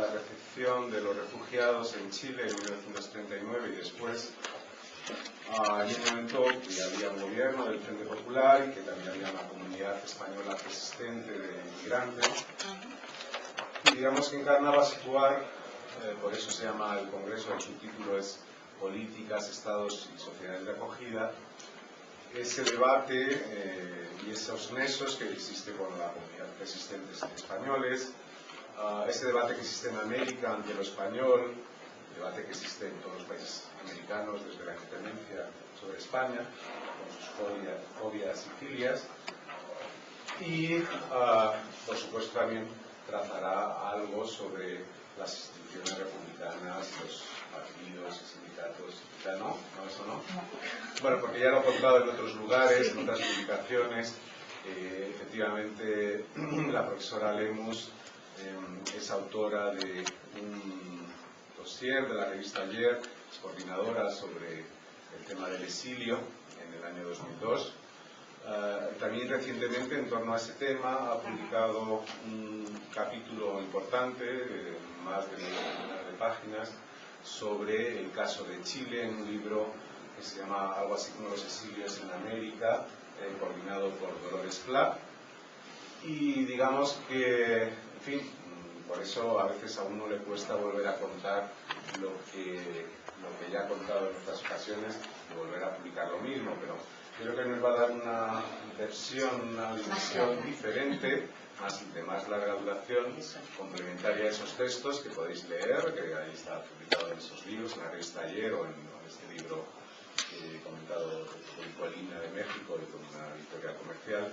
la recepción de los refugiados en Chile en 1939 y después, en un momento que había un gobierno del Frente Popular y que también había una comunidad española persistente de inmigrantes. Y digamos que encarnaba situar, por eso se llama el Congreso, el subtítulo es Políticas, Estados y Sociedades de Acogida, ese debate y esos nexos que existe con la comunidad persistentes españoles, ese debate que existe en América ante lo español, el debate que existe en todos los países americanos desde la independencia sobre España, con sus fobias y filias, y por supuesto también trazará algo sobre las instituciones republicanas, los partidos y sindicatos. ¿Ya no? ¿No, eso no? Bueno, porque ya lo he contado en otros lugares, en otras publicaciones. Efectivamente, la profesora Lemus es autora de un dossier de la revista Ayer, es coordinadora sobre el tema del exilio en el año 2002. También recientemente, en torno a ese tema, ha publicado un capítulo importante, más de 1.000 páginas, sobre el caso de Chile, en un libro que se llama algo así como Los exilios en América, coordinado por Dolores Pla. Y digamos que, en fin, por eso a veces a uno le cuesta volver a contar lo que ya ha contado en otras ocasiones y volver a publicar lo mismo, pero creo que nos va a dar una versión, una dimensión diferente, de más larga duración, complementaria a esos textos que podéis leer, que ahí está publicado en esos libros, en la revista Ayer o en este libro que he comentado con Colina de México y con una editorial comercial.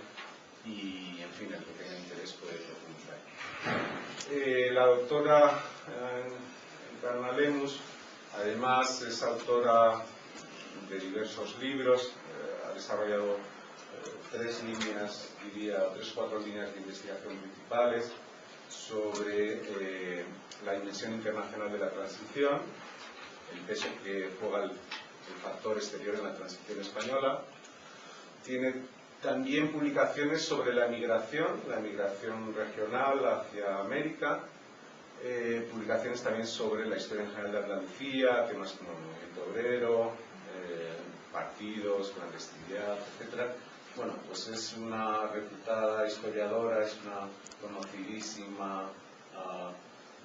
Y, en fin, el que tenga interés puede profundizar. La doctora Encarna Lemus, además, es autora de diversos libros, ha desarrollado 3 líneas, diría, 4 líneas de investigación principales sobre la dimensión internacional de la transición, el peso que juega el factor exterior en la transición española. Tiene también publicaciones sobre la migración regional hacia América, publicaciones también sobre la historia en general de Andalucía, temas como el movimiento obrero, partidos, clandestinidad, etc. Bueno, pues es una reputada historiadora, es una conocidísima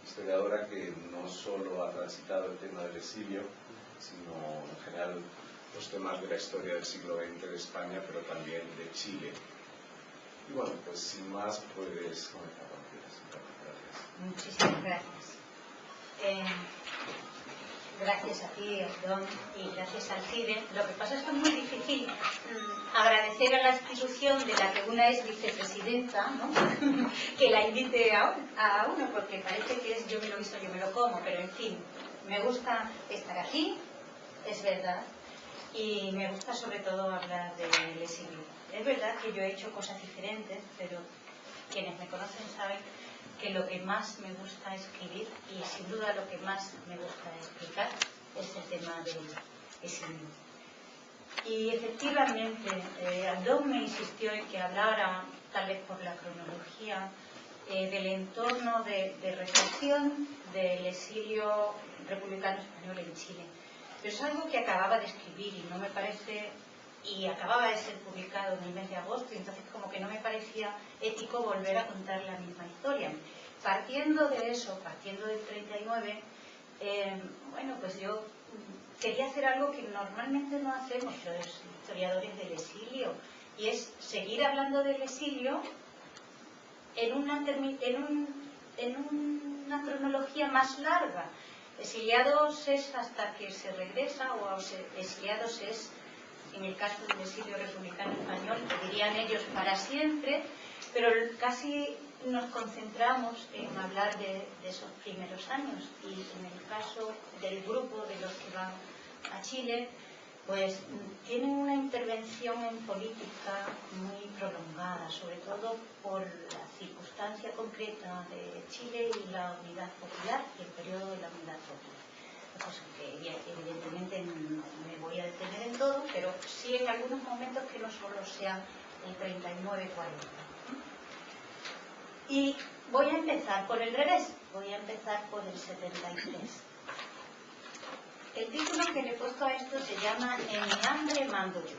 historiadora que no solo ha transitado el tema del exilio, sino en general los temas de la historia del siglo XX de España, pero también de Chile. Y bueno, pues sin más puedes comenzar cuando quieras. Gracias. Muchísimas gracias. Gracias a ti, Don, y gracias al CIDE. Lo que pasa es que es muy difícil agradecer a la institución de la que una es vicepresidenta, ¿no? que la invite a uno, porque parece que es yo me lo hizo, yo me lo como, pero en fin, me gusta estar aquí, es verdad, y me gusta sobre todo hablar del exilio. Es verdad que yo he hecho cosas diferentes, pero quienes me conocen saben que lo que más me gusta escribir, y sin duda lo que más me gusta explicar, es el tema del exilio. Y efectivamente, Aldón me insistió en que hablara, tal vez por la cronología, del entorno de reflexión del exilio republicano español en Chile. Pero es algo que acababa de escribir y no me parece, y acababa de ser publicado en el mes de agosto, y entonces como que no me parecía ético volver a contar la misma historia. Partiendo de eso, partiendo del 39, bueno, pues yo quería hacer algo que normalmente no hacemos los historiadores del exilio, y es seguir hablando del exilio en una cronología más larga. Exiliados es hasta que se regresa, o exiliados es, en el caso del exilio republicano español, que dirían ellos para siempre, pero casi nos concentramos en hablar de esos primeros años, y en el caso del grupo de los que van a Chile, pues tienen una intervención en política muy prolongada, sobre todo por la circunstancia concreta de Chile y la unidad popular y el periodo de la unidad popular. Pues que evidentemente no me voy a detener en todo, pero sí en algunos momentos que no solo sean el 39-40. Y voy a empezar por el revés. Voy a empezar por el 73. El título que le he puesto a esto se llama En mi hambre mando yo,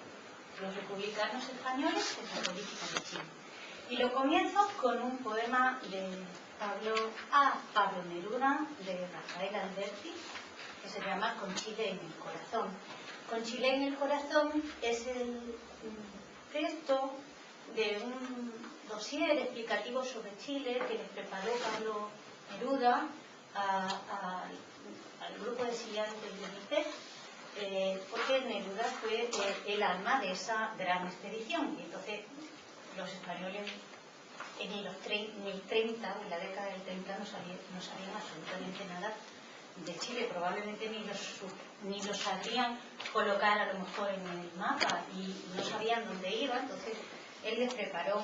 los republicanos españoles en la política de Chile. Y lo comienzo con un poema de Pablo Neruda, de Rafael Alberti, que se llama Con Chile en el corazón. Con Chile en el corazón es el texto de un dossier explicativo sobre Chile que les preparó Pablo Neruda al grupo de exiliados del UNICEF, porque Neruda fue el alma de esa gran expedición. Y entonces los españoles en el 30, en la década del 30, no sabían absolutamente nada de Chile, probablemente ni los sabrían colocar a lo mejor en el mapa y no sabían dónde iba. Entonces él les preparó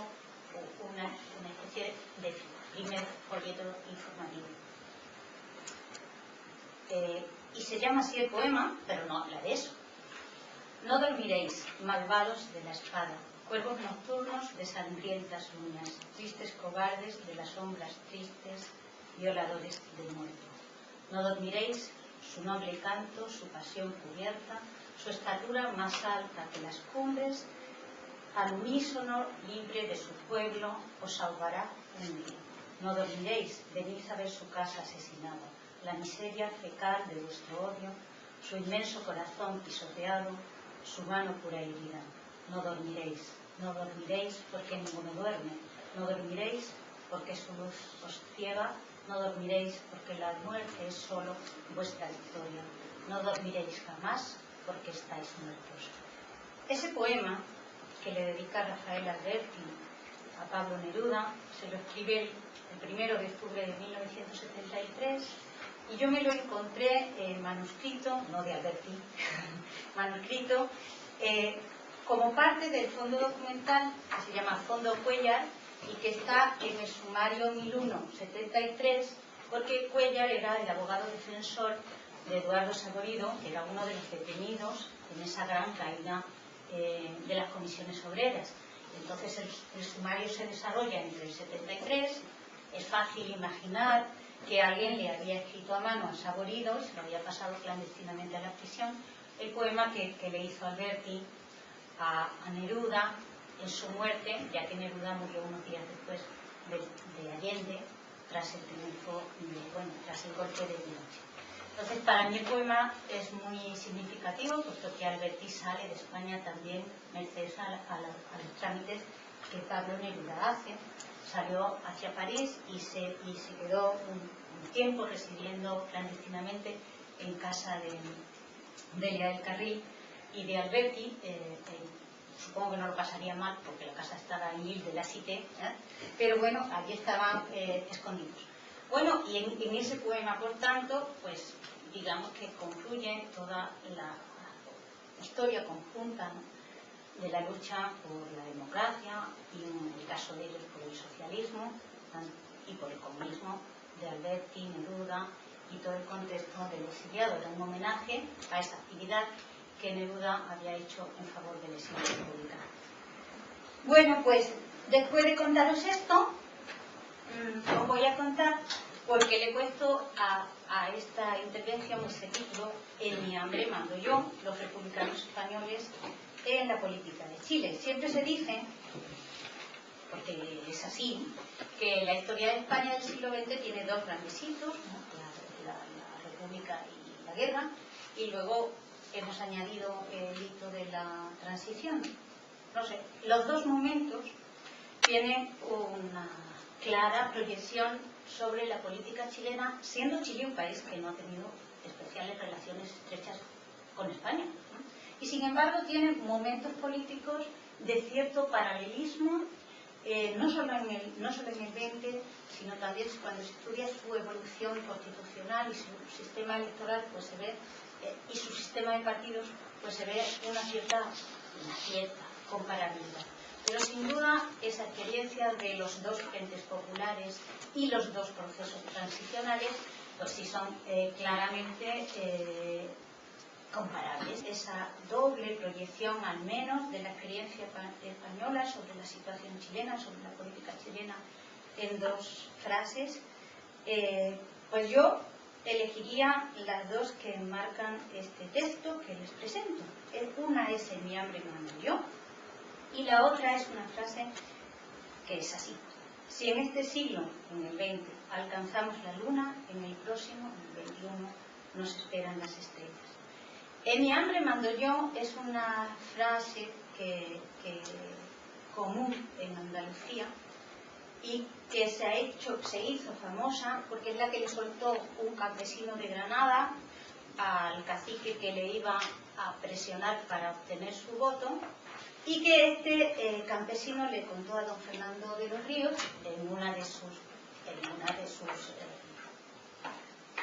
una especie de primer folleto informativo. Y se llama así el poema, pero no habla de eso. No dormiréis, malvados de la espada, cuervos nocturnos de sangrientas lunas, tristes cobardes de las sombras tristes, violadores del muerto. No dormiréis, su noble canto, su pasión cubierta, su estatura más alta que las cumbres, al unísono libre de su pueblo, os ahogará un día. No dormiréis, venid a ver su casa asesinada, la miseria fecal de vuestro odio, su inmenso corazón pisoteado, su mano pura herida. No dormiréis, no dormiréis porque ninguno duerme, no dormiréis porque su luz os ciega, no dormiréis porque la muerte es solo vuestra victoria, no dormiréis jamás porque estáis muertos. Ese poema que le dedica Rafael Alberti a Pablo Neruda se lo escribe el 1 de octubre de 1973 y yo me lo encontré manuscrito, no de Alberti, manuscrito como parte del fondo documental que se llama Fondo Cuéllar y que está en el sumario 1001-73, porque Cuéllar era el abogado defensor de Eduardo Saborido, que era uno de los detenidos en esa gran caída de las comisiones obreras. Entonces el sumario se desarrolla entre el 73, es fácil imaginar que alguien le había escrito a mano a Saborido, y se lo había pasado clandestinamente a la prisión, el poema que le hizo Alberti a Neruda en su muerte, ya que Neruda murió unos días después de Allende, tras el triunfo, tras el golpe de Pinochet. Entonces, para mí el poema es muy significativo, puesto que Alberti sale de España también, merced a los trámites que Pablo Neruda hace. Salió hacia París y se quedó un tiempo residiendo clandestinamente en casa de Lea del Carril y de Alberti. Supongo que no lo pasaría mal porque la casa estaba en Ile de la Cité, pero bueno, allí estaban escondidos. Bueno, y en ese poema, por tanto, pues digamos que concluye toda la historia conjunta, ¿no?, de la lucha por la democracia y en el caso de ellos por el socialismo y por el comunismo de Alberti, Neruda y todo el contexto del exiliado. Era un homenaje a esa actividad que Neruda había hecho en favor del exilio republicano. Bueno, pues después de contaros esto, os voy a contar por qué le he puesto a esta intervención ese título, En mi hambre mando yo, los republicanos españoles en la política de Chile. Siempre se dice, porque es así, que la historia de España del siglo XX tiene dos grandes hitos, ¿no?, la República y la guerra, y luego hemos añadido el hito de la transición. No sé, los dos momentos tienen una clara proyección sobre la política chilena, siendo Chile un país que no ha tenido especiales relaciones estrechas con España, ¿no? Y sin embargo tiene momentos políticos de cierto paralelismo, no solo en el 20, sino también cuando se estudia su evolución constitucional y su sistema electoral, pues se ve, y su sistema de partidos, pues se ve una cierta comparabilidad. Pero sin duda esa experiencia de los dos frentes populares y los dos procesos transicionales, pues sí son claramente comparables. Esa doble proyección, al menos, de la experiencia española sobre la situación chilena, sobre la política chilena, en dos frases, Pues yo elegiría las dos que enmarcan este texto que les presento. Una es "En mi hambre mando yo", y la otra es una frase que es así: si en este siglo, en el 20, alcanzamos la luna, en el próximo, en el 21, nos esperan las estrellas. "En mi hambre mando yo" es una frase que común en Andalucía y que se hizo famosa porque es la que le soltó un campesino de Granada al cacique que le iba a presionar para obtener su voto, y que este campesino le contó a don Fernando de los Ríos en una de sus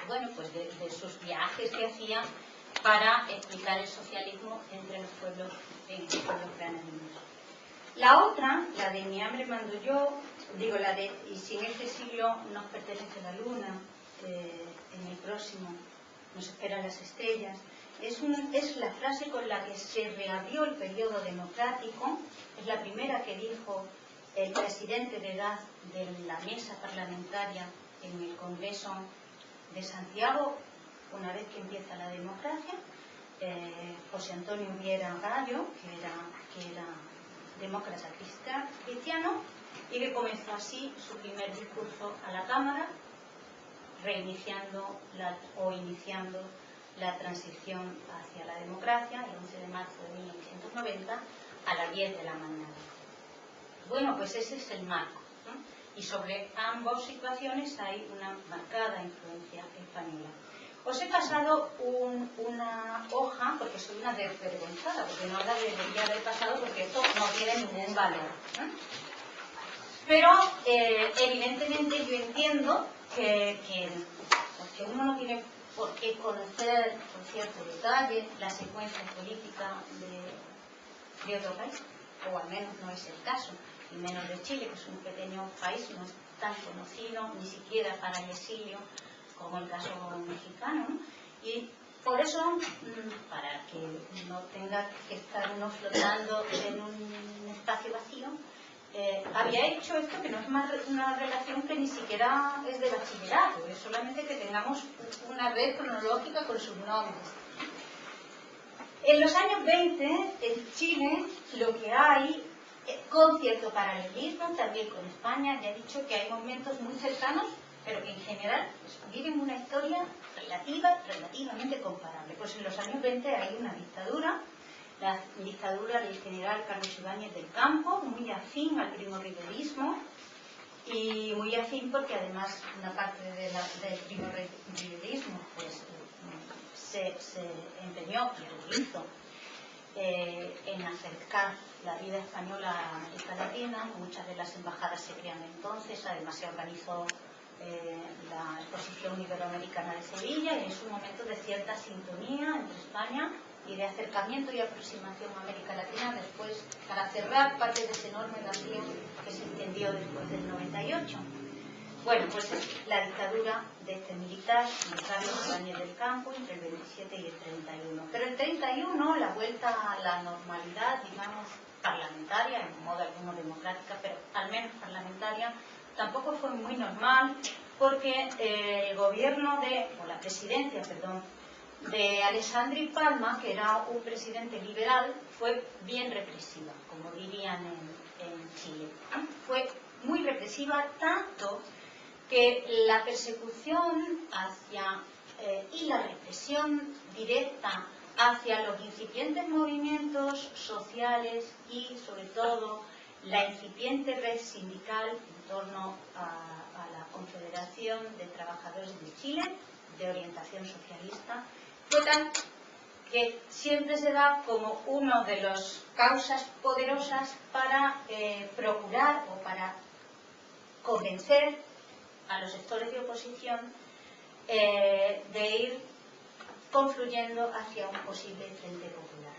de sus viajes que hacía para explicar el socialismo entre los pueblos granadinos. La otra, la de "mi hambre mando yo", digo, la de "y si en este siglo nos pertenece la luna, en el próximo nos esperan las estrellas", es la frase con la que se reabrió el periodo democrático. Es la primera que dijo el presidente de la mesa parlamentaria en el Congreso de Santiago, una vez que empieza la democracia, José Antonio Viera Gallo, que era demócrata cristiano, y que comenzó así su primer discurso a la Cámara, iniciando la transición hacia la democracia el 11 de marzo de 1990 a las 10 de la mañana. Bueno, pues ese es el marco, ¿no? Y sobre ambas situaciones hay una marcada influencia española. Os he pasado una hoja, porque soy una desvergonzada, porque no la debería haber pasado, porque esto no tiene ningún valor, ¿eh? Pero evidentemente yo entiendo que uno no tiene por qué conocer con cierto detalle la secuencia política de otro país, o al menos no es el caso, y menos de Chile, que es un pequeño país, no es tan conocido ni siquiera para el exilio como el caso mexicano, ¿no? Y por eso, para que no tenga que estar uno flotando en un espacio vacío, había hecho esto, que no es una relación que ni siquiera es de bachillerato, es solamente que tengamos una red cronológica con sus nombres. En los años 20, en Chile, lo que hay, con cierto paralelismo también con España, ya he dicho que hay momentos muy cercanos, pero que en general viven una historia relativamente comparable. Pues en los años 20 hay una dictadura, la dictadura del general Carlos Ibáñez del Campo, muy afín al primorriverismo, y muy afín porque además una parte del primorriverismo pues, se empeñó y lo hizo en acercar la vida española a América Latina. Muchas de las embajadas se crean entonces, además se organizó la Exposición Iberoamericana de Sevilla, y en su momento de cierta sintonía entre España y de acercamiento y aproximación a América Latina, después para cerrar parte de ese enorme vacío que se entendió después del 98. Bueno, pues es la dictadura de este militar, Carlos Ibáñez del Campo, entre el 27 y el 31. Pero el 31, la vuelta a la normalidad, digamos, parlamentaria, en modo alguno democrática, pero al menos parlamentaria, tampoco fue muy normal, porque el gobierno la presidencia, de Alessandri Palma, que era un presidente liberal, fue bien represiva, como dirían en Chile. Fue muy represiva, tanto que la persecución y la represión directa hacia los incipientes movimientos sociales y, sobre todo, la incipiente red sindical en torno a la Confederación de Trabajadores de Chile, de orientación socialista, fue tal que siempre se da como una de las causas poderosas para procurar o para convencer a los sectores de oposición de ir confluyendo hacia un posible frente popular.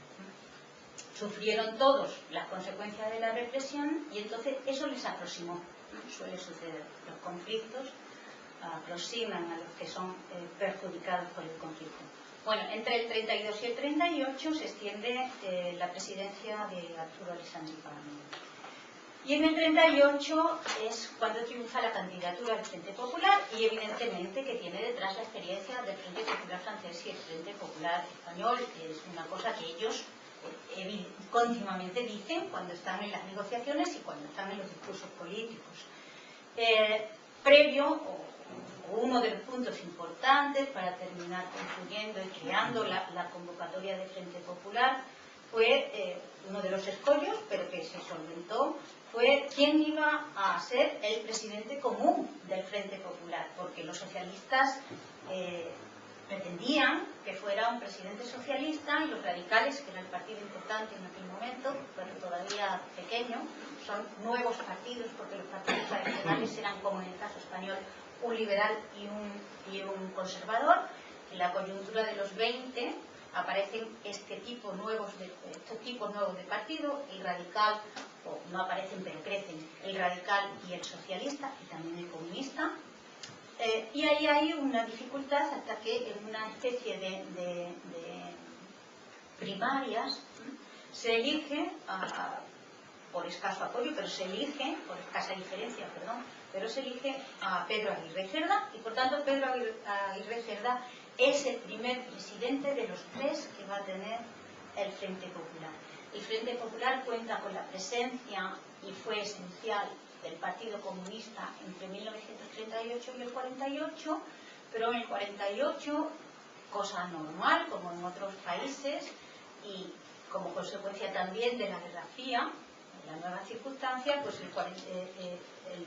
Sufrieron todos las consecuencias de la represión y entonces eso les aproximó. Suele suceder. Los conflictos aproximan a los que son perjudicados por el conflicto. Bueno, entre el 32 y el 38 se extiende la presidencia de Arturo Alessandri Palma. Y en el 38 es cuando triunfa la candidatura del Frente Popular y evidentemente que tiene detrás la experiencia del Frente Popular francés y el Frente Popular español, que es una cosa que ellos continuamente dicen cuando están en las negociaciones y cuando están en los discursos políticos. Previo, o uno de los puntos importantes para terminar concluyendo y creando la convocatoria de Frente Popular, fue uno de los escollos, pero que se solventó, fue quién iba a ser el presidente común del Frente Popular, porque los socialistas pretendían que fuera un presidente socialista y los radicales, que era el partido importante en aquel momento, pero todavía pequeño, son nuevos partidos, porque los partidos tradicionales eran, como en el caso español, un liberal y un conservador. En la coyuntura de los 20 aparecen estos tipos nuevos de partido, el radical, o no aparecen pero crecen, el radical y el socialista, y también el comunista. Y ahí hay una dificultad hasta que en una especie de primarias se elige, por escaso apoyo, pero se elige, por escasa diferencia, perdón, pero se elige a Pedro Aguirre Cerda, y por tanto Pedro Aguirre Cerda es el primer presidente de los 3 que va a tener el Frente Popular. El Frente Popular cuenta con la presencia, y fue esencial, del Partido Comunista entre 1938 y el 48, pero en el 48, cosa normal, como en otros países, y como consecuencia también de la Guerra Fría, en la nueva circunstancia, pues el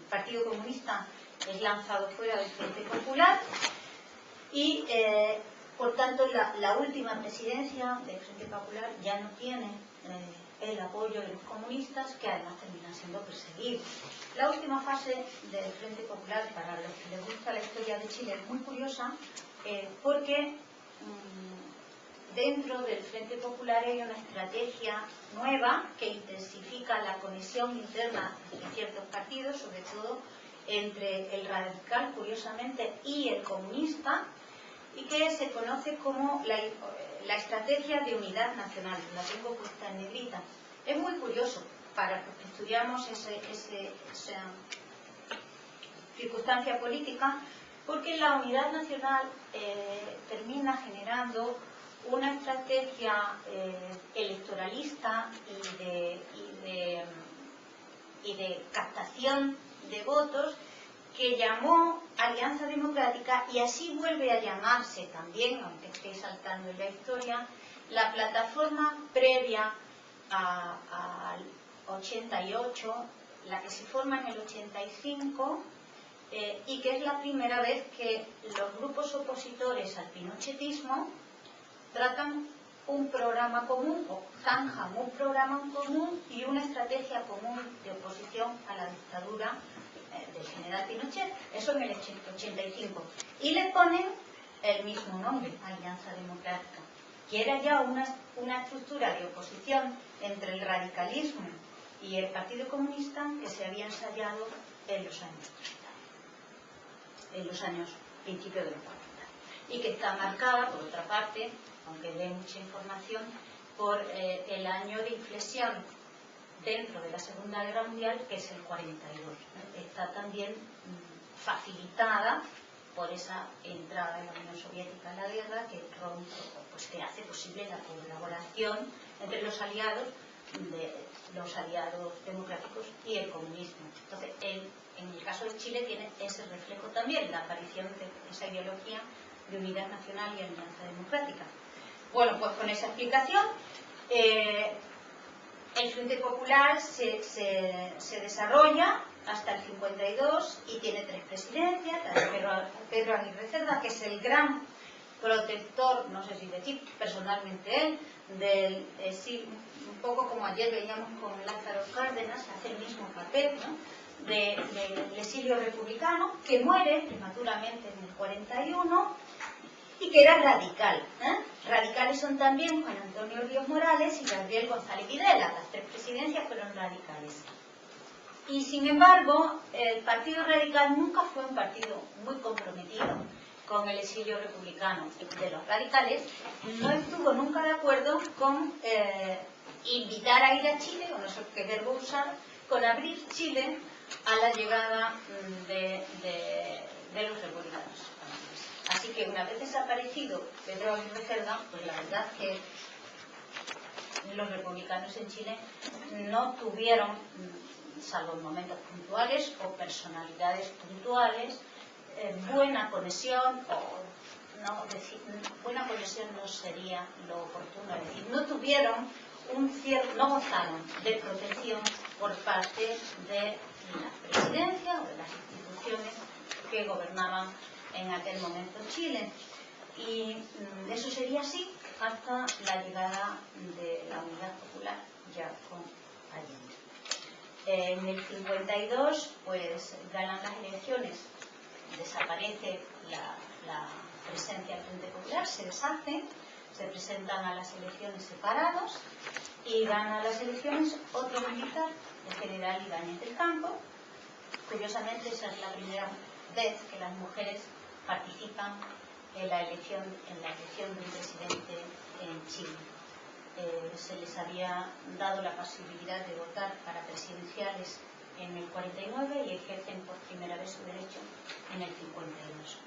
Partido Comunista es lanzado fuera del Frente Popular y, por tanto, la última presidencia del Frente Popular ya no tiene el apoyo de los comunistas, que además terminan siendo perseguidos. La última fase del Frente Popular, para los que les gusta la historia de Chile, es muy curiosa, porque dentro del Frente Popular hay una estrategia nueva que intensifica la conexión interna de ciertos partidos, sobre todo entre el radical, curiosamente, y el comunista, y que se conoce como la estrategia de unidad nacional. La tengo puesta en negrita. Es muy curioso para los que estudiamos esa circunstancia política, porque la unidad nacional termina generando una estrategia electoralista y de captación de votos que llamó Alianza Democrática, y así vuelve a llamarse también, aunque esté saltando en la historia, la plataforma previa al 88, la que se forma en el 85, y que es la primera vez que los grupos opositores al pinochetismo tratan un programa común, o zanjan un programa común y una estrategia común de oposición a la dictadura del general Pinochet. Eso en el 85. Y le ponen el mismo nombre, Alianza Democrática, que era ya una estructura de oposición entre el radicalismo y el Partido Comunista que se había ensayado en los años 30, en los años principios de los 40, y que está marcada, por otra parte, aunque dé mucha información, por el año de inflexión dentro de la Segunda Guerra Mundial, que es el 42. Está también facilitada por esa entrada en la Unión Soviética en la guerra, que que hace posible la colaboración entre los aliados democráticos y el comunismo. Entonces, en el caso de Chile tiene ese reflejo también, la aparición de esa ideología de unidad nacional y alianza democrática. Bueno, pues con esa explicación, el Frente Popular se desarrolla hasta el 52 y tiene 3 presidencias. La de Pedro Aguirre Cerda, que es el gran protector, no sé si decir personalmente él, sí, un poco como ayer veíamos con Lázaro Cárdenas, hace el mismo papel, ¿no?, del exilio republicano, que muere prematuramente en el 41 y que era radical. Radicales son también Juan Antonio Ríos Morales y Gabriel González Videla. Las 3 presidencias fueron radicales. Y sin embargo, el Partido Radical nunca fue un partido muy comprometido con el exilio republicano de los radicales. No estuvo nunca de acuerdo con invitar a ir a Chile, o no sé qué verbo usar, con abrir Chile a la llegada de los republicanos españoles. Así que una vez desaparecido Pedro Aguirre Cerda, pues la verdad que los republicanos en Chile no tuvieron, salvo en momentos puntuales o personalidades puntuales, buena conexión, buena conexión no sería lo oportuno, es decir, no tuvieron no gozaron de protección por parte de la presidencia o de las instituciones que gobernaban en aquel momento Chile. Y eso sería así hasta la llegada de la Unidad Popular, ya con Allende. En el 52, pues ganan las elecciones, desaparece la presencia del Frente Popular, se deshace, se presentan a las elecciones separados y gana las elecciones otro militar, el general Ibáñez del Campo. Curiosamente, esa es la primera vez que las mujeres participan en la elección de un presidente en Chile. Se les había dado la posibilidad de votar para presidenciales en el 49 y ejercen por primera vez su derecho en el 52.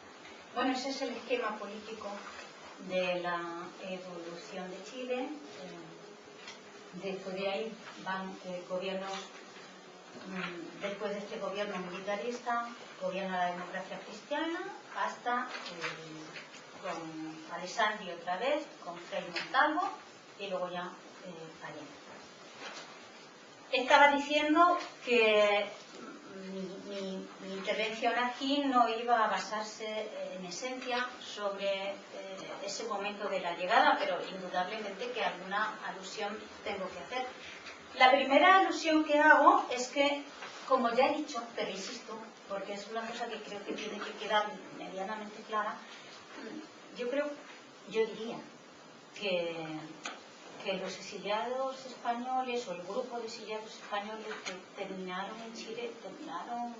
Bueno, ese es el esquema político de la evolución de Chile. Después de ahí van gobiernos, después de este gobierno militarista, gobierna la democracia cristiana hasta con Alessandri otra vez, con Frei Montalvo y luego ya Allende. Estaba diciendo que mi intervención aquí no iba a basarse en esencia sobre ese momento de la llegada, pero indudablemente que alguna alusión tengo que hacer. La primera alusión que hago es que, como ya he dicho, pero insisto, porque es una cosa que creo que tiene que quedar medianamente clara, yo diría que los exiliados españoles o el grupo de exiliados españoles que terminaron en Chile terminaron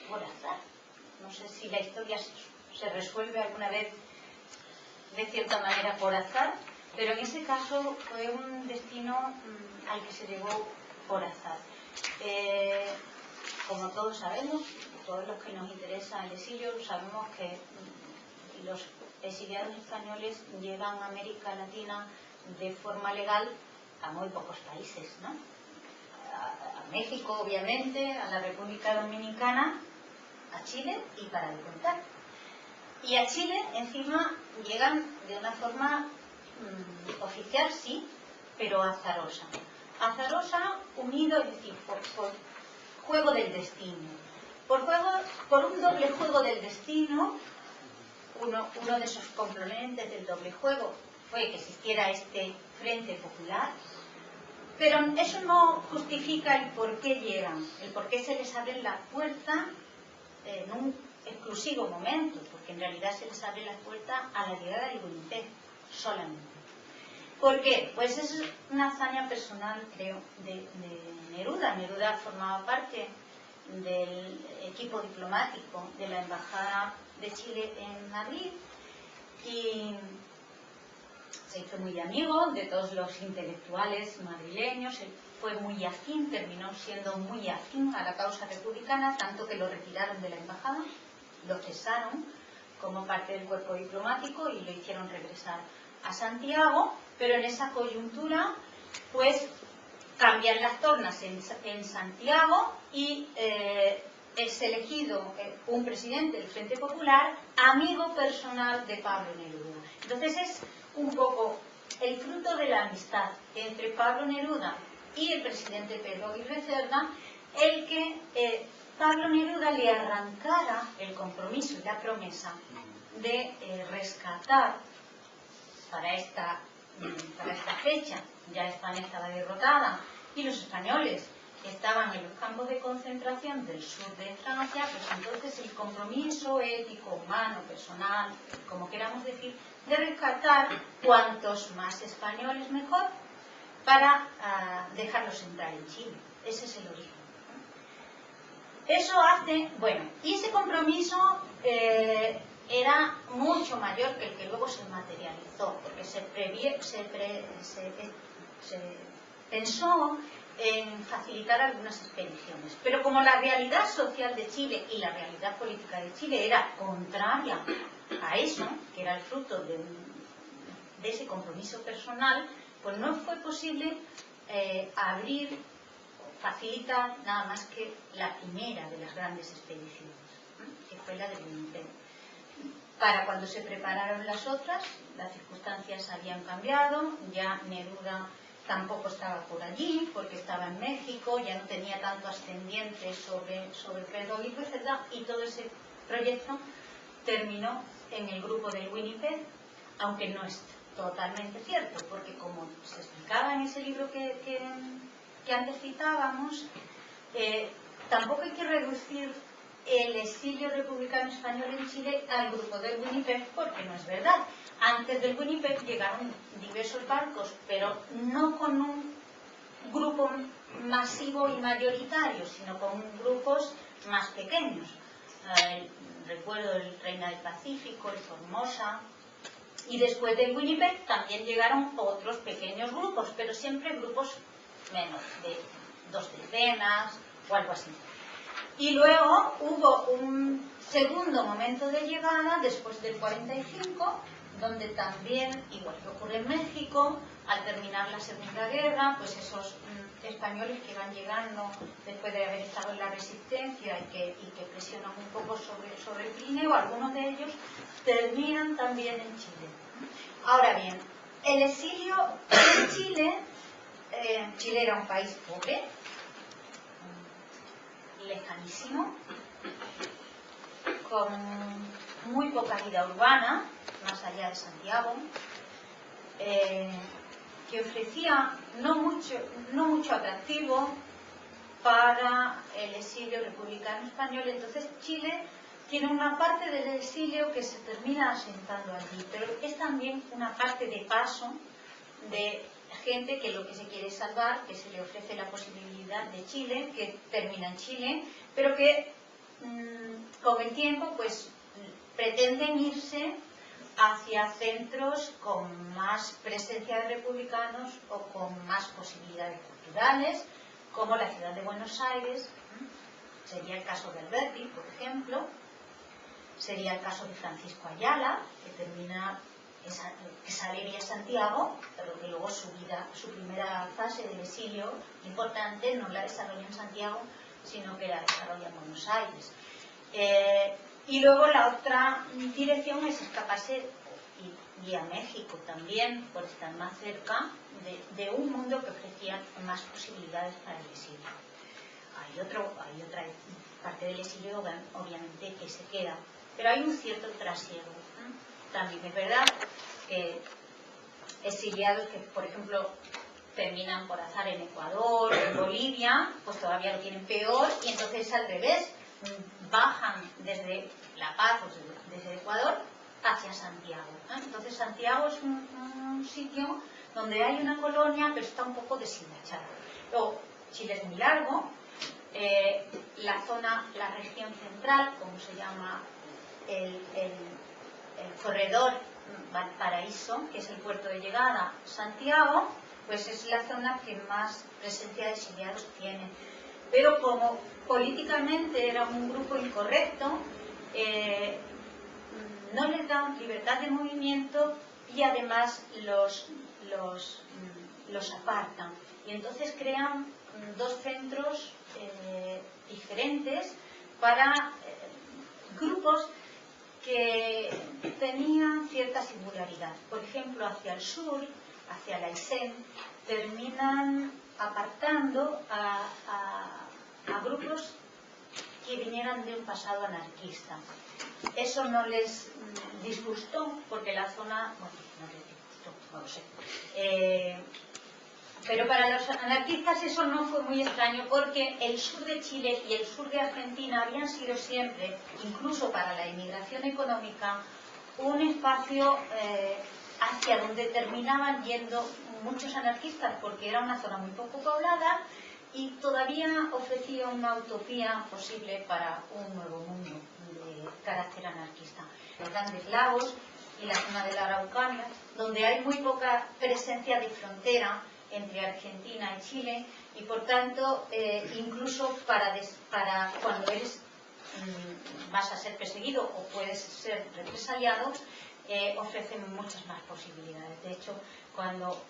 por azar. No sé si la historia se resuelve alguna vez de cierta manera por azar, pero en ese caso fue un destino al que se llegó por azar. Como todos sabemos, todos los que nos interesa el exilio, sabemos que los exiliados españoles llegan a América Latina de forma legal a muy pocos países, ¿no? A México, obviamente, a la República Dominicana, a Chile y para de contar. Y a Chile, encima, llegan de una forma oficial, sí, pero azarosa. Azarosa, unido, es decir, por juego del destino. Por un doble juego del destino, uno de esos componentes del doble juego fue que existiera este Frente Popular, pero eso no justifica el por qué llegan, el por qué se les abre la puerta en un exclusivo momento, porque en realidad se les abre la puerta a la llegada del Comité solamente. ¿Por qué? Pues es una hazaña personal, creo, de Neruda. Neruda formaba parte del equipo diplomático de la Embajada de Chile en Madrid y se hizo muy amigo de todos los intelectuales madrileños, fue muy afín, terminó siendo muy afín a la causa republicana, tanto que lo retiraron de la embajada, lo cesaron como parte del cuerpo diplomático y lo hicieron regresar a Santiago, pero en esa coyuntura pues cambian las tornas en Santiago y es elegido un presidente del Frente Popular, amigo personal de Pablo Neruda. Entonces es un poco el fruto de la amistad entre Pablo Neruda y el presidente Pedro Aguirre Cerda, el que Pablo Neruda le arrancara el compromiso y la promesa de rescatar para esta fecha. Ya España estaba derrotada y los españoles estaban en los campos de concentración del sur de Francia, pues entonces el compromiso ético, humano, personal, como queramos decir, de rescatar cuantos más españoles mejor para dejarlos entrar en Chile. Ese es el origen. Eso hace, bueno, y ese compromiso era mucho mayor que el que luego se materializó, porque se pensó en facilitar algunas expediciones. Pero como la realidad social de Chile y la realidad política de Chile era contraria a eso, que era el fruto de ese compromiso personal, pues no fue posible abrir, facilitar nada más que la primera de las grandes expediciones, que fue la de Winnipeg. Para cuando se prepararon las otras, las circunstancias habían cambiado, ya Neruda tampoco estaba por allí, porque estaba en México, ya no tenía tanto ascendiente sobre Pedro Aguirre Cerda, y todo ese proyecto terminó en el grupo del Winnipeg, aunque no es totalmente cierto, porque como se explicaba en ese libro que antes citábamos, tampoco hay que reducir el exilio republicano español en Chile al grupo del Winnipeg, porque no es verdad. Antes del Winnipeg llegaron diversos barcos, pero no con un grupo masivo y mayoritario, sino con grupos más pequeños. Recuerdo el Reina del Pacífico, el Formosa, y después del Winnipeg también llegaron otros pequeños grupos, pero siempre grupos menos, de 2 decenas o algo así. Y luego hubo un segundo momento de llegada después del 45, donde también, igual que ocurre en México, al terminar la Segunda Guerra, pues esos españoles que van llegando después de haber estado en la resistencia y que presionan un poco sobre el Pirineo, algunos de ellos terminan también en Chile. Ahora bien, el exilio en Chile, Chile era un país pobre, lejanísimo, con muy poca vida urbana, más allá de Santiago, que ofrecía no mucho atractivo para el exilio republicano español. Entonces Chile tiene una parte del exilio que se termina asentando allí, pero es también una parte de paso de gente que lo que se quiere salvar, que se le ofrece la posibilidad de Chile, que termina en Chile, pero que con el tiempo pues pretenden irse hacia centros con más presencia de republicanos o con más posibilidades culturales, como la ciudad de Buenos Aires. Sería el caso de Alberti, por ejemplo. Sería el caso de Francisco Ayala, que sale vía Santiago, pero que luego su primera fase del exilio importante no la desarrolla en Santiago, sino que la desarrolla en Buenos Aires. Y luego la otra dirección es escaparse y a México también, por estar más cerca de un mundo que ofrecía más posibilidades para el exilio. Hay otra parte del exilio, obviamente, que se queda, pero hay un cierto trasiego. También es verdad que exiliados que, por ejemplo, terminan por azar en Ecuador, en Bolivia, pues todavía lo tienen peor, y entonces al revés, bajan desde La Paz o desde Ecuador hacia Santiago. Entonces Santiago es un sitio donde hay una colonia, pero está un poco deshilachada. Luego, Chile es muy largo, la región central, como se llama el corredor Valparaíso, que es el puerto de llegada, Santiago, pues es la zona que más presencia de exiliados tiene. Pero como políticamente era un grupo incorrecto, no les dan libertad de movimiento y además los apartan. Y entonces crean 2 centros diferentes para grupos que tenían cierta singularidad. Por ejemplo, hacia el sur, hacia la Aysén, terminan apartando a grupos que vinieran de un pasado anarquista. Eso no les disgustó, porque la zona... Bueno, no les disgustó, no lo sé. Pero para los anarquistas eso no fue muy extraño, porque el sur de Chile y el sur de Argentina habían sido siempre, incluso para la inmigración económica, un espacio hacia donde terminaban yendo muchos anarquistas, porque era una zona muy poco poblada y todavía ofrecía una utopía posible para un nuevo mundo de carácter anarquista. Los Grandes Lagos y la zona de la Araucanía, donde hay muy poca presencia de frontera entre Argentina y Chile, y por tanto, incluso para cuando vas a ser perseguido o puedes ser represaliado, ofrecen muchas más posibilidades. De hecho, cuando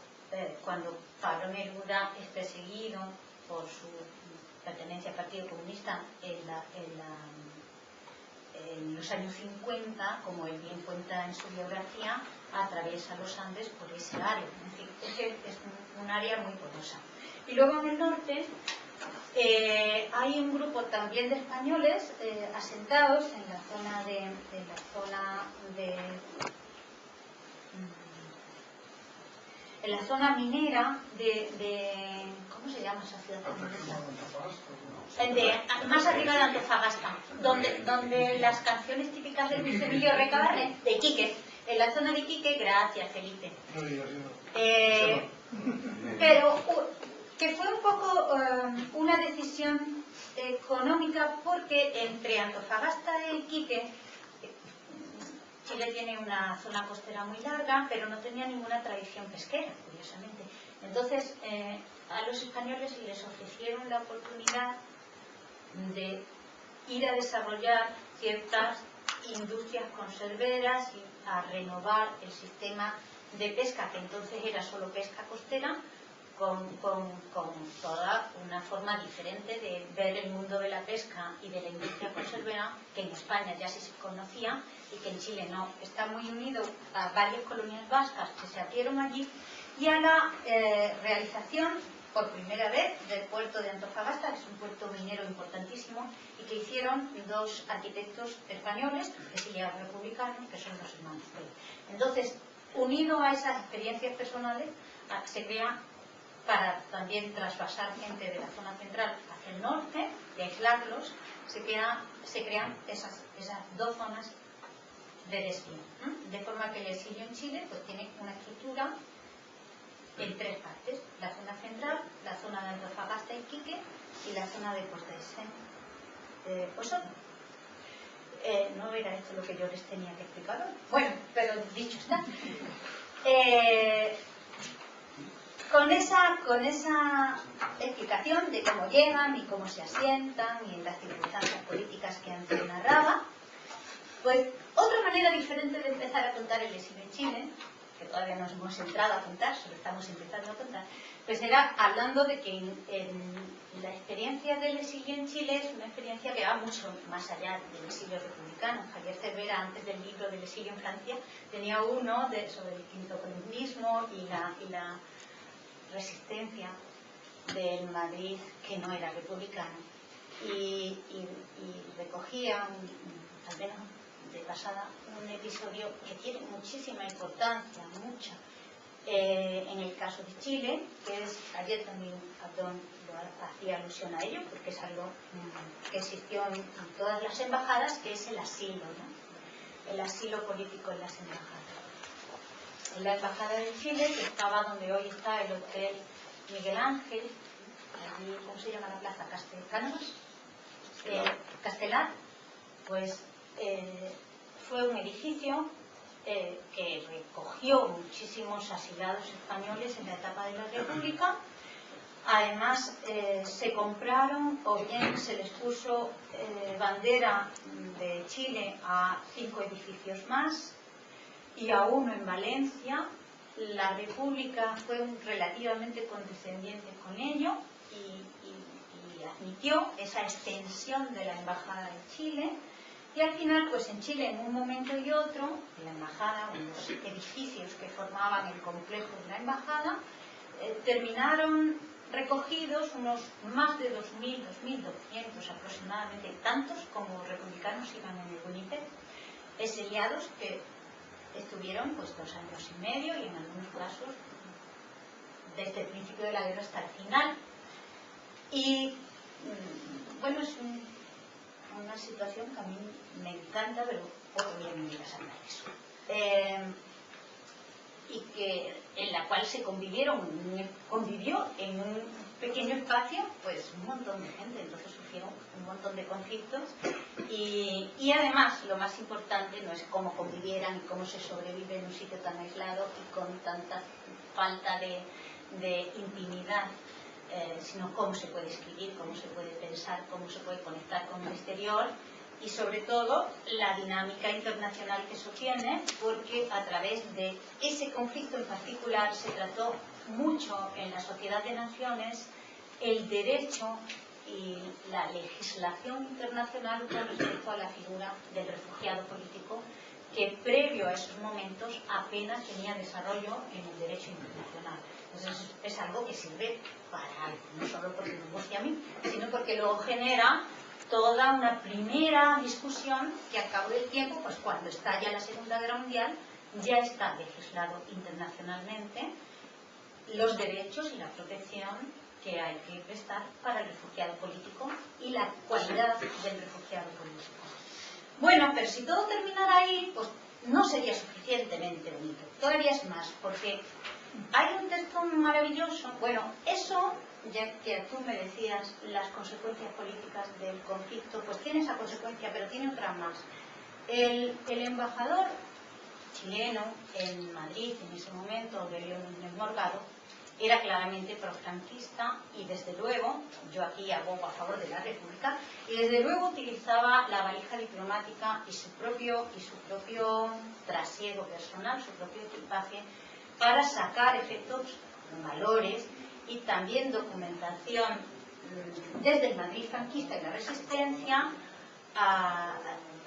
Pablo Neruda es perseguido por su pertenencia al Partido Comunista en los años 50, como él bien cuenta en su biografía, atraviesa los Andes por ese área. En fin, es un área muy porosa. Y luego en el norte hay un grupo también de españoles asentados en la zona en la zona minera de ¿cómo se llama esa ciudad? Más arriba de Antofagasta, donde las canciones típicas de Luis Emilio Recabarren, de Iquique, en la zona de Iquique. Gracias, Felipe. Pero que fue un poco una decisión económica, porque entre Antofagasta e Iquique, Chile tiene una zona costera muy larga, pero no tenía ninguna tradición pesquera, curiosamente. Entonces, a los españoles les ofrecieron la oportunidad de ir a desarrollar ciertas industrias conserveras y a renovar el sistema de pesca, que entonces era solo pesca costera, con toda una forma diferente de ver el mundo de la pesca y de la industria conservera, que en España ya sí se conocía y que en Chile no. Está muy unido a varias colonias vascas que se abrieron allí y a la realización por primera vez del puerto de Antofagasta, que es un puerto minero importantísimo, y que hicieron dos arquitectos españoles, exiliados republicanos, que son los hermanos Pérez. Entonces, unido a esas experiencias personales, se crea, para también trasvasar gente de la zona central hacia el norte, y aislarlos, se crean esas dos zonas de destino. De forma que el exilio en Chile pues tiene una estructura en tres partes: la zona central, la zona de Antofagasta y Iquique, y la zona de Puerto de Osorno. No era esto lo que yo les tenía que explicar hoy. Bueno, pero dicho está. Con esa explicación de cómo llegan y cómo se asientan y las circunstancias políticas que antes narraba, pues otra manera diferente de empezar a contar el exilio en Chile, que todavía no hemos entrado a contar, solo estamos empezando a contar, pues era hablando de que la experiencia del exilio en Chile es una experiencia que va mucho más allá del exilio republicano. Javier Cervera, antes del libro del exilio en Francia, tenía uno sobre el quinto comunismo y la resistencia del Madrid que no era republicano, y recogía al menos de pasada un episodio que tiene muchísima importancia, mucha, en el caso de Chile, que es, ayer también Abdón hacía alusión a ello, porque es algo que existió en todas las embajadas, que es el asilo, ¿no? El asilo político en las embajadas. En la embajada de Chile, que estaba donde hoy está el Hotel Miguel Ángel, allí, ¿cómo se llama la plaza? Castelar, pues fue un edificio que recogió muchísimos asilados españoles en la etapa de la República. Además, se compraron, o bien se les puso bandera de Chile a 5 edificios más, y a uno en Valencia. La República fue relativamente condescendiente con ello y admitió esa extensión de la Embajada de Chile, y al final, pues en Chile, en un momento y otro, la Embajada, o los edificios que formaban el complejo de la Embajada, terminaron recogidos unos más de 2.000, 2.200 aproximadamente, tantos como republicanos iban en el Winnipeg, exiliados que estuvieron pues 2 años y medio, y en algunos casos desde el principio de la guerra hasta el final. Y bueno, es una situación que a mí me encanta, pero otro día me digas hablar de eso. Y que en la cual se convivió en un pequeño espacio pues un montón de gente, entonces surgieron un montón de conflictos, y además lo más importante no es cómo convivieran y cómo se sobrevive en un sitio tan aislado y con tanta falta de de intimidad, sino cómo se puede escribir, cómo se puede pensar, cómo se puede conectar con el exterior y sobre todo la dinámica internacional que eso tiene, porque a través de ese conflicto en particular se trató mucho en la Sociedad de Naciones el derecho y la legislación internacional con respecto a la figura del refugiado político, que previo a esos momentos apenas tenía desarrollo en el derecho internacional. Entonces es algo que sirve para algo, no solo porque me guste a mí, sino porque luego genera toda una primera discusión que a cabo del tiempo, pues cuando estalla la Segunda Guerra Mundial, ya está legislado internacionalmente los derechos y la protección que hay que prestar para el refugiado político y la cualidad del refugiado político. Bueno, pero si todo terminara ahí, pues no sería suficientemente bonito. Todavía es más, porque hay un texto maravilloso. Bueno, eso, ya que tú me decías las consecuencias políticas del conflicto, pues tiene esa consecuencia, pero tiene otra más. El embajador chileno en Madrid, en ese momento, Aurelio Núñez Morgado, era claramente profranquista y desde luego, yo aquí abogo a favor de la República, y desde luego utilizaba la valija diplomática y su propio trasiego personal, su propio equipaje, para sacar efectos, valores y también documentación desde el Madrid franquista y la resistencia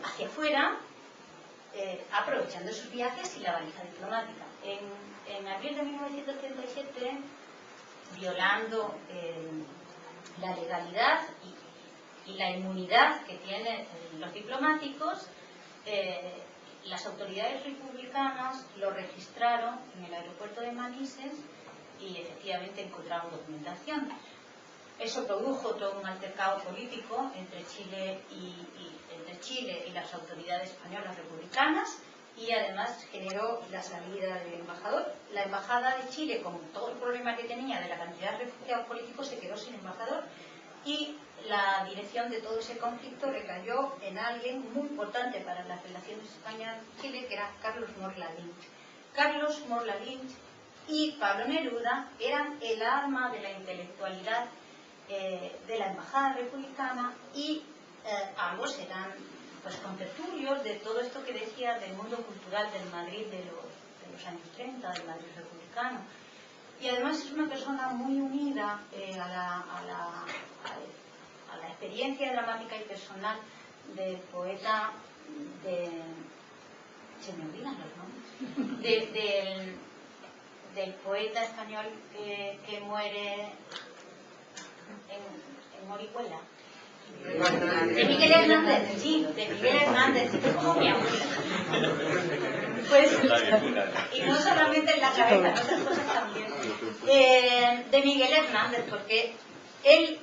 hacia afuera, aprovechando sus viajes y la valija diplomática. En abril de 1937, violando la legalidad y la inmunidad que tienen los diplomáticos, las autoridades republicanas lo registraron en el aeropuerto de Manises y efectivamente encontraron documentación. Eso produjo todo un altercado político entre Chile y las autoridades españolas republicanas, y además generó la salida del embajador. La embajada de Chile, con todo el problema que tenía de la cantidad de refugiados políticos, se quedó sin embajador, y la dirección de todo ese conflicto recayó en alguien muy importante para las relaciones España-Chile, que era Carlos Morla Lynch. Carlos Morla Lynch y Pablo Neruda eran el arma de la intelectualidad de la embajada republicana, y ambos eran pues contertulios de todo esto que decía del mundo cultural del Madrid de los años 30, del Madrid republicano. Y además es una persona muy unida a la experiencia dramática y personal del poeta se me olvidan los nombres, del poeta español que muere en Orihuela. De Miguel Hernández, sí, de Miguel Hernández, sí, como mi abuela. Pues, y no solamente en la cabeza, en otras cosas también. De Miguel Hernández, porque él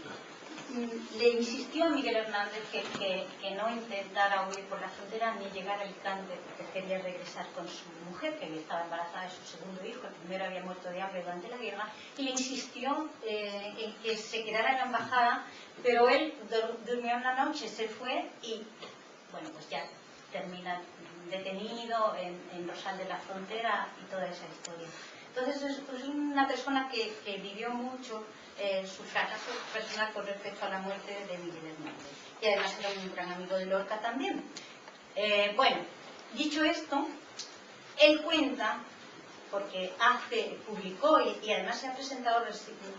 le insistió a Miguel Hernández que no intentara huir por la frontera ni llegar a Alicante, porque quería regresar con su mujer, que estaba embarazada de su segundo hijo. El primero había muerto de hambre durante la guerra, y le insistió en que se quedara en la embajada, pero él durmió una noche, se fue y, bueno, pues ya termina detenido en Rosal de la Frontera y toda esa historia. Entonces es una persona que vivió mucho su fracaso personal con respecto a la muerte de Miguel Hernández, y además era un gran amigo de Lorca también. Bueno, dicho esto, él cuenta, porque publicó y además se ha presentado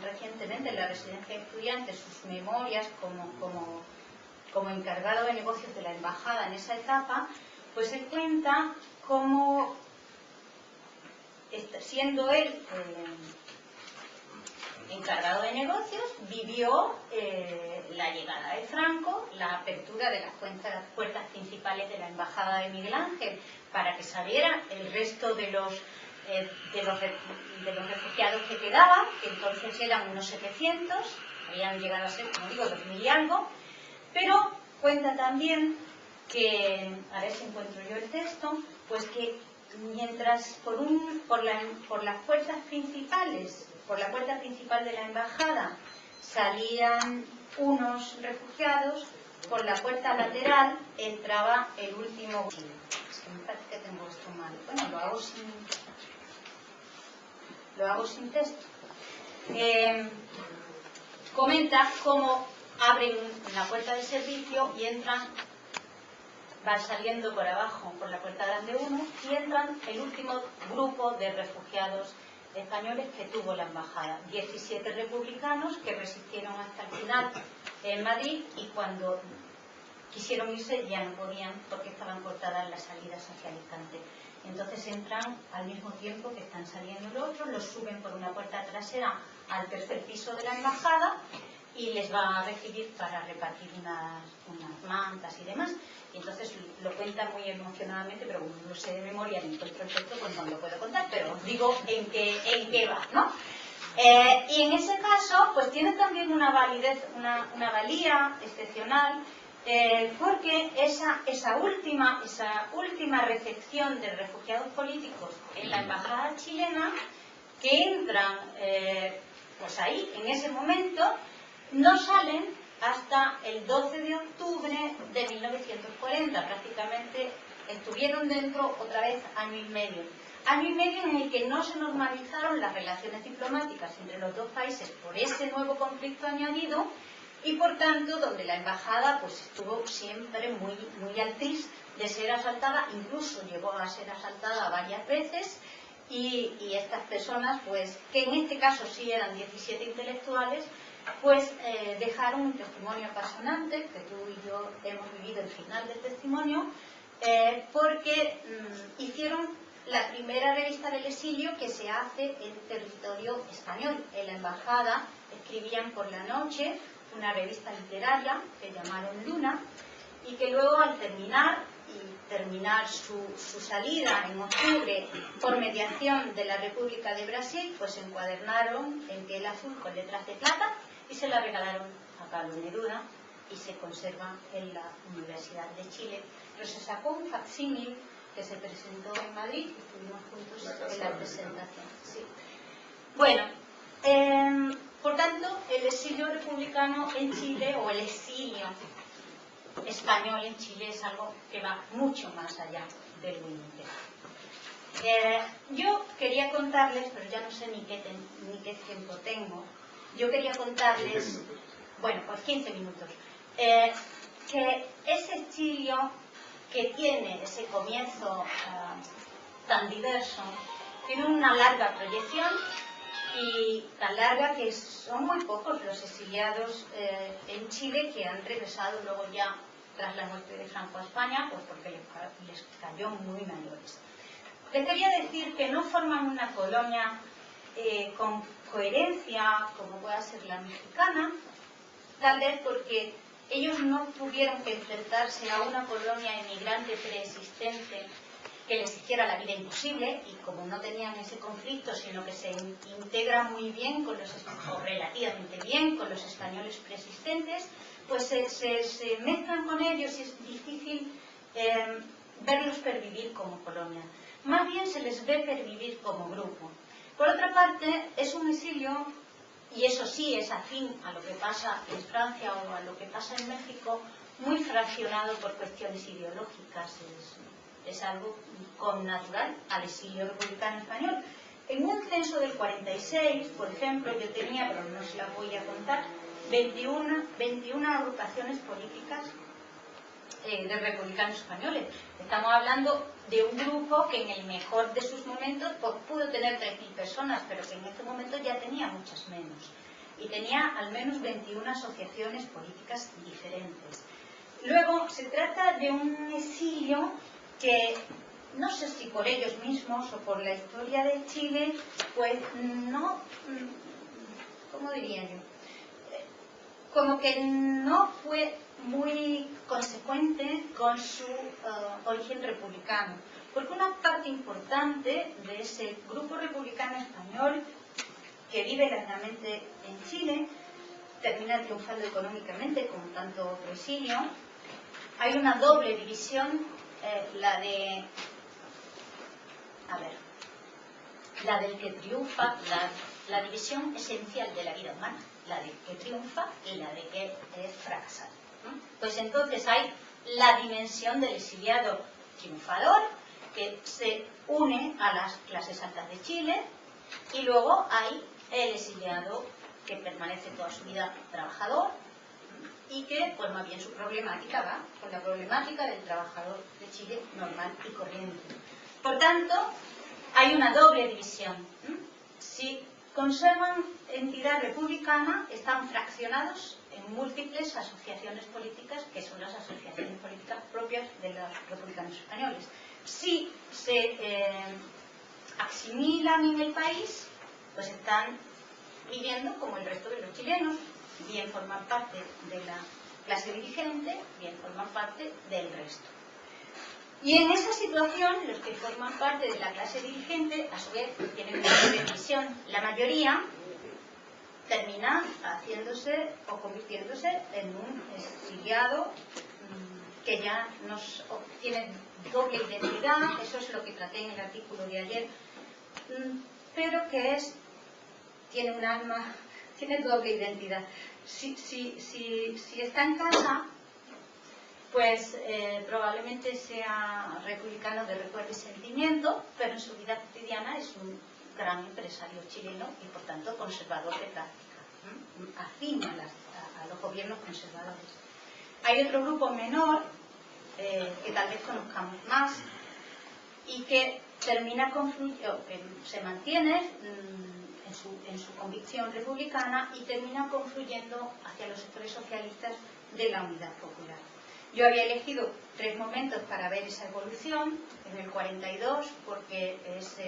recientemente en la Residencia de Estudiantes sus memorias como encargado de negocios de la embajada en esa etapa, pues él cuenta cómo, siendo él encargado de negocios, vivió la llegada de Franco, la apertura de las puertas principales de la embajada de Miguel Ángel, para que saliera el resto de los refugiados que quedaban, que entonces eran unos 700, habían llegado a ser, como digo, 2000 y algo. Pero cuenta también que, a ver si encuentro yo el texto, pues que mientras por las puertas principales, por la puerta principal de la embajada salían unos refugiados, por la puerta lateral entraba el último. Es que me parece que tengo esto mal. Bueno, lo hago sin texto. comenta cómo abren la puerta de servicio y entran, van saliendo por abajo por la puerta grande 1 y entran el último grupo de refugiados españoles que tuvo la embajada. 17 republicanos que resistieron hasta el final en Madrid y cuando quisieron irse ya no podían porque estaban cortadas las salidas hacia Alicante. Entonces entran al mismo tiempo que están saliendo los otros, los suben por una puerta trasera al tercer piso de la embajada y les va a recibir para repartir unas mantas y demás. Y entonces lo cuenta muy emocionadamente, pero como no lo sé de memoria ni encuentro el texto, pues no lo puedo contar, pero os digo en qué va, ¿no? Y en ese caso, pues tiene también una validez, una valía excepcional, porque esa última recepción de refugiados políticos en la embajada chilena, que entran pues ahí, en ese momento, no salen hasta el 12 de octubre de 1940, prácticamente estuvieron dentro otra vez año y medio en el que no se normalizaron las relaciones diplomáticas entre los dos países por ese nuevo conflicto añadido y por tanto donde la embajada pues estuvo siempre muy altis de ser asaltada, incluso llegó a ser asaltada varias veces y estas personas pues que en este caso sí eran 17 intelectuales pues dejaron un testimonio apasionante que tú y yo hemos vivido el final del testimonio porque hicieron la primera revista del exilio que se hace en territorio español. En la embajada escribían por la noche una revista literaria que llamaron Luna y que luego al terminar su salida en octubre por mediación de la República de Brasil, pues encuadernaron en piel azul con letras de plata y se la regalaron a Pablo Neruda y se conserva en la Universidad de Chile. Pero se sacó un facsímil que se presentó en Madrid y estuvimos juntos en la presentación. Sí. Bueno, por tanto, el exilio republicano en Chile, o el exilio español en Chile, es algo que va mucho más allá del límite. Yo quería contarles, pero ya no sé ni qué tiempo tengo, yo quería contarles, bueno, pues 15 minutos, que ese exilio que tiene ese comienzo tan diverso, tiene una larga proyección y tan larga que son muy pocos los exiliados en Chile que han regresado luego ya tras la muerte de Franco a España, pues porque les cayó muy mayores. Les quería decir que no forman una colonia con coherencia como pueda ser la mexicana, tal vez porque ellos no tuvieron que enfrentarse a una colonia inmigrante preexistente que les hiciera la vida imposible y como no tenían ese conflicto, sino que se integra muy bien con o relativamente bien con los españoles preexistentes, pues se mezclan con ellos y es difícil verlos pervivir como colonia. Más bien se les ve pervivir como grupo. Por otra parte, es un exilio, y eso sí es afín a lo que pasa en Francia o a lo que pasa en México, muy fraccionado por cuestiones ideológicas. Es algo connatural al exilio republicano español. En un censo del 46, por ejemplo, yo tenía, pero no se las voy a contar, 21 agrupaciones políticas de republicanos españoles. Estamos hablando de un grupo que en el mejor de sus momentos pues, pudo tener 3.000 personas, pero que en este momento ya tenía muchas menos. Y tenía al menos 21 asociaciones políticas diferentes. Luego, se trata de un exilio que, no sé si por ellos mismos o por la historia de Chile, pues no, ¿cómo diría yo? Como que no fue muy consecuente con su origen republicano. Porque una parte importante de ese grupo republicano español que vive largamente en Chile termina triunfando económicamente como tanto otro exilio. Hay una doble división, la del que triunfa, la división esencial de la vida humana, la de que triunfa y la de que es fracasado. Pues entonces hay la dimensión del exiliado triunfador que se une a las clases altas de Chile y luego hay el exiliado que permanece toda su vida trabajador y que, pues más bien su problemática va con la problemática del trabajador de Chile normal y corriente. Por tanto, hay una doble división. Si conservan entidad republicana, están fraccionados en múltiples asociaciones políticas, que son las asociaciones políticas propias de los republicanos españoles. Si se asimilan en el país, pues están viviendo como el resto de los chilenos, bien forman parte de la clase dirigente, bien forman parte del resto. Y en esa situación, los que forman parte de la clase dirigente, a su vez, tienen una división. La mayoría termina haciéndose o convirtiéndose en un exiliado que ya tiene doble identidad, eso es lo que traté en el artículo de ayer, pero que tiene un alma, tiene doble identidad. Si está en casa, pues probablemente sea republicano de recuerdo y sentimiento, pero en su vida cotidiana es un gran empresario chileno y por tanto conservador de práctica, afín a los gobiernos conservadores. Hay otro grupo menor, que tal vez conozcamos más, y que termina confluyendo, que se mantiene en su convicción republicana y termina confluyendo hacia los sectores socialistas de la Unidad Popular. Yo había elegido 3 momentos para ver esa evolución. En el 42, porque es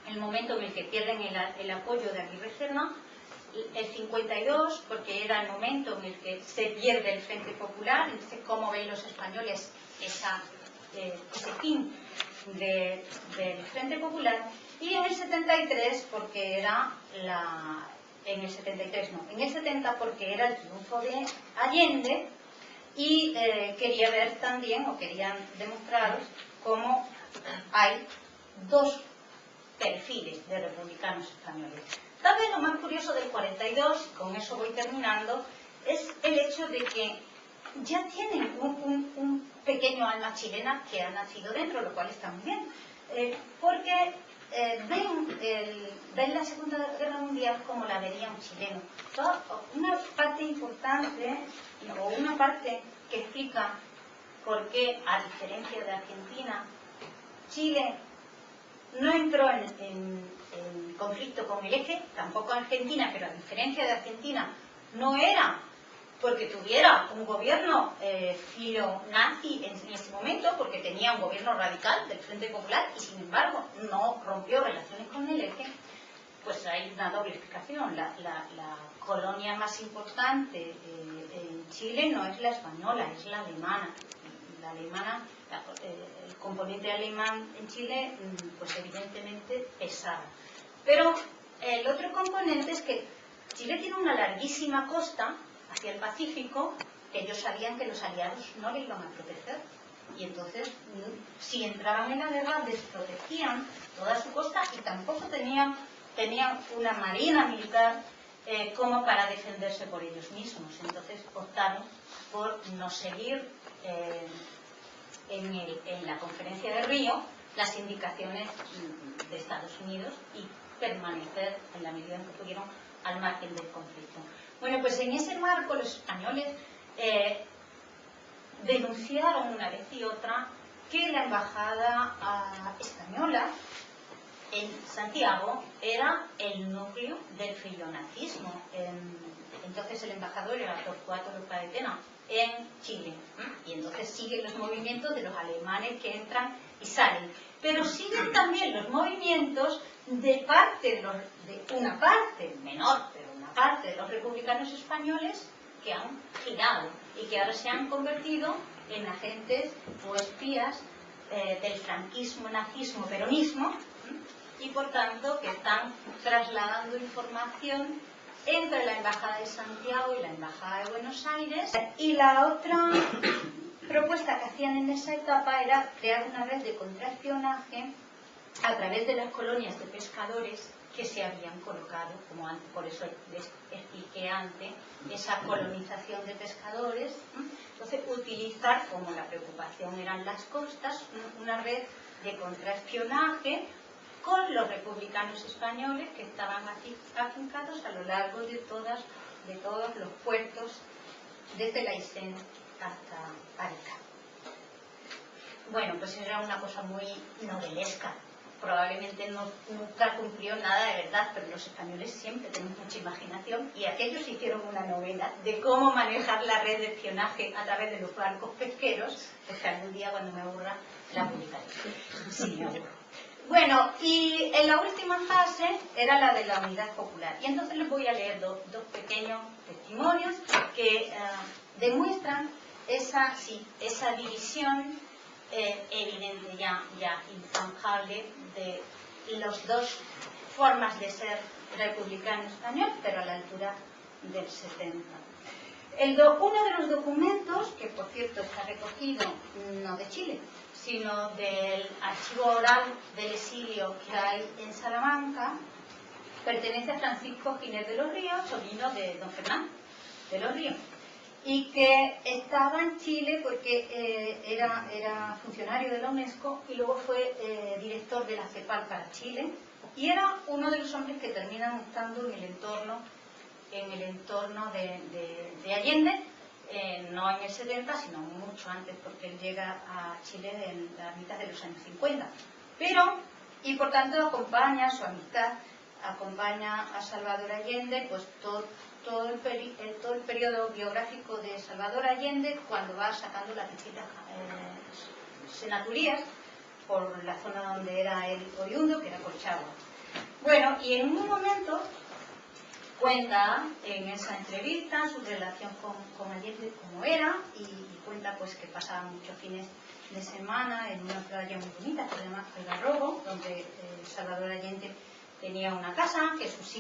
el momento en el que pierden el apoyo de Aguirre Cerna. El 52, porque era el momento en el que se pierde el Frente Popular. Entonces, ¿cómo ven los españoles ese fin del Frente Popular? Y en el 73, porque era en el 70, porque era el triunfo de Allende, y quería ver también, o querían demostraros, cómo hay 2 perfiles de republicanos españoles. Tal vez lo más curioso del 42, y con eso voy terminando, es el hecho de que ya tienen un pequeño alma chilena que ha nacido dentro, lo cual está muy bien, porque ven la Segunda Guerra Mundial como la vería un chileno. Una parte importante, o una parte que explica por qué, a diferencia de Argentina, Chile no entró en conflicto con el eje, tampoco Argentina, pero a diferencia de Argentina, no era porque tuviera un gobierno filo-nazi en ese momento, porque tenía un gobierno radical del Frente Popular y sin embargo no rompió relaciones con el eje. Pues hay una doble explicación. La colonia más importante en Chile no es la española, es la alemana. La alemana, el componente alemán en Chile, pues evidentemente pesaba. Pero el otro componente es que Chile tiene una larguísima costa hacia el Pacífico, que ellos sabían que los aliados no le iban a proteger. Y entonces, si entraban en la guerra, desprotegían toda su costa y tampoco tenían una marina militar como para defenderse por ellos mismos. Entonces optaron por no seguir en la conferencia de Río las indicaciones de Estados Unidos y permanecer en la medida en que pudieron al margen del conflicto. Bueno, pues en ese marco los españoles denunciaron una vez y otra que la embajada española en Santiago era el núcleo del filonazismo. Entonces el embajador era Torcuato Luca de Tena en Chile, y entonces siguen los movimientos de los alemanes que entran y salen, pero siguen también los movimientos de una parte menor, pero una parte de los republicanos españoles que han girado y que ahora se han convertido en agentes o espías del franquismo, nazismo, peronismo, y por tanto que están trasladando información entre la Embajada de Santiago y la Embajada de Buenos Aires. Y la otra propuesta que hacían en esa etapa era crear una red de contraespionaje a través de las colonias de pescadores que se habían colocado, como antes, por eso les expliqué antes, esa colonización de pescadores. Entonces, utilizar, como la preocupación eran las costas, una red de contraespionaje con los republicanos españoles que estaban aquí afincados a lo largo de todos los puertos, desde Laissén hasta Arica. Bueno, pues era una cosa muy novelesca. Probablemente nunca cumplió nada de verdad, pero los españoles siempre tienen mucha imaginación y aquellos hicieron una novela de cómo manejar la red de espionaje a través de los barcos pesqueros, pues que algún día cuando me aburra la publicaré. Sí, me aburro. Bueno, y en la última fase era la de la unidad popular. Y entonces les voy a leer dos pequeños testimonios que demuestran esa división evidente, ya inzanjable, de las dos formas de ser republicano español, pero a la altura del 70. Uno de los documentos, que por cierto está recogido no de Chile, sino del archivo oral del exilio que hay en Salamanca, pertenece a Francisco Ginés de los Ríos, sobrino de don Fernando de los Ríos, y que estaba en Chile porque era funcionario de la UNESCO y luego fue director de la CEPAL para Chile, y era uno de los hombres que terminan estando en el entorno de Allende, no en el 70, sino mucho antes, porque él llega a Chile en la mitad de los años 50. Y por tanto acompaña su amistad, acompaña a Salvador Allende, pues todo el periodo biográfico de Salvador Allende, cuando va sacando las distintas senaturías por la zona donde era él oriundo, que era Colchagua. Bueno, y en un momento cuenta en esa entrevista su relación con Allende, como era, y cuenta pues que pasaba muchos fines de semana en una playa muy bonita que se llama Algarrobo, donde Salvador Allende tenía una casa, que sus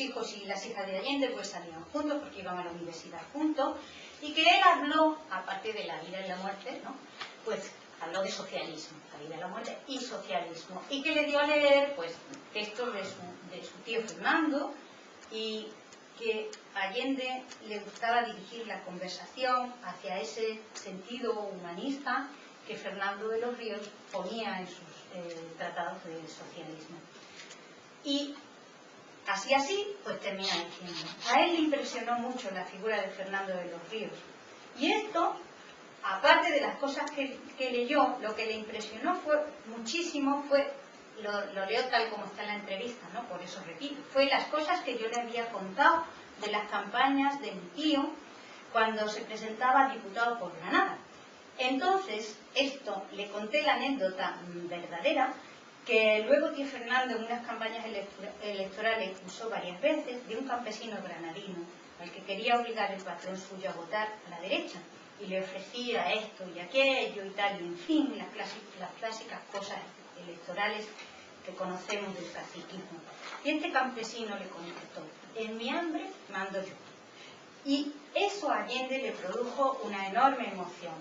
hijos y las hijas de Allende pues salían juntos porque iban a la universidad juntos, y que él habló, aparte de la vida y la muerte, ¿no?, pues habló de socialismo, la vida y la muerte y socialismo, y que le dio a leer pues textos de su tío Fernando, y que a Allende le gustaba dirigir la conversación hacia ese sentido humanista que Fernando de los Ríos ponía en sus tratados de socialismo. Y así, pues termina diciendo, a él le impresionó mucho la figura de Fernando de los Ríos. Y esto, aparte de las cosas que leyó, lo que le impresionó muchísimo fue, lo leo tal como está en la entrevista, ¿no?, por eso repito, fue las cosas que yo le había contado de las campañas de mi tío cuando se presentaba diputado por Granada. Entonces, le conté la anécdota verdadera, que luego tío Fernando en unas campañas electorales usó varias veces, de un campesino granadino al que quería obligar el patrón suyo a votar a la derecha, y le ofrecía esto y aquello y tal, y en fin, las clásicas cosas electorales que conocemos del caciquismo. Y este campesino le contestó: en mi hambre mando yo. Y eso a Allende le produjo una enorme emoción.